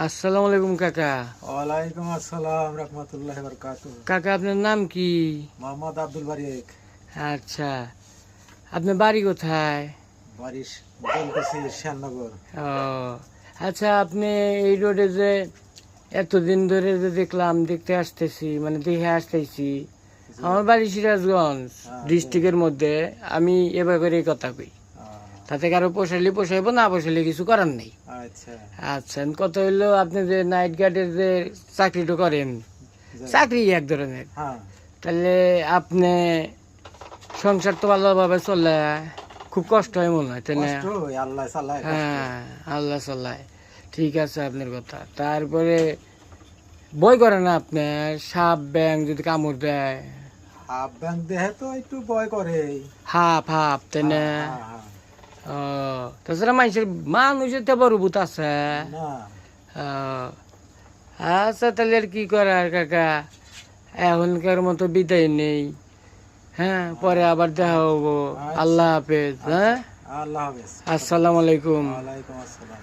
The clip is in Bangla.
আসসালামু আলাইকুম কাকা। ওয়ালাইকুম আসসালাম রহমতুল্লাহি ওয়া বারাকাতুহু। কাকা আপনার নাম কি? মোহাম্মদ আব্দুল বারিক। আচ্ছা, আপনার বাড়ি কোথায়? বাড়ি বলতেছি শ্যামনগর। ও আচ্ছা, আপনি এই রোডে যে এতদিন ধরে যে দেখতে আসতেছি, মানে দেখে আসতেছি, আমার বাড়ি সিরাজগঞ্জ ডিস্ট্রিক্টের মধ্যে। আমি এবার করে এই কথা কই, তাতে কারো পোষাইলে পোষাইবো, না পোষাইলে কিছু করার নেই। আচ্ছা আচ্ছা, কত হইলো আপনি যে নাইট গার্ডের যে চাকরিটা করেন, চাকরি এক ধরনের, হ্যাঁ তাহলে আপনি সংসার তো ভালোভাবে চলে, খুব কষ্ট হয় মনে হয়, তাই না? কষ্ট হয়, আল্লাহ চালায় কষ্ট। হ্যাঁ, আল্লাহ চালায়, ঠিক আছে আপনার কথা। তারপরে ভয় করে না আপনার সাপ ব্যাং যদি কামড় দেয়? হাফ ব্যাংক দেহে তো একটু ভয় করে। হাপ হাপ, তাই না? হ্যাঁ, হ্যাঁ। ও, তাছাড়া মানুষের তো বড় ভূত আছে। না ও, আচ্ছা, তাহলে আর কি করার কাকা, এখনকার মতো বিদায় নেই। হ্যাঁ, পরে আবার দেখা হবো। আচ্ছা। আল্লাহ হাফেজ। হ্যাঁ, আল্লাহ হাফেজ। আসসালামু আলাইকুম। ওয়ালাইকুম আসসালাম।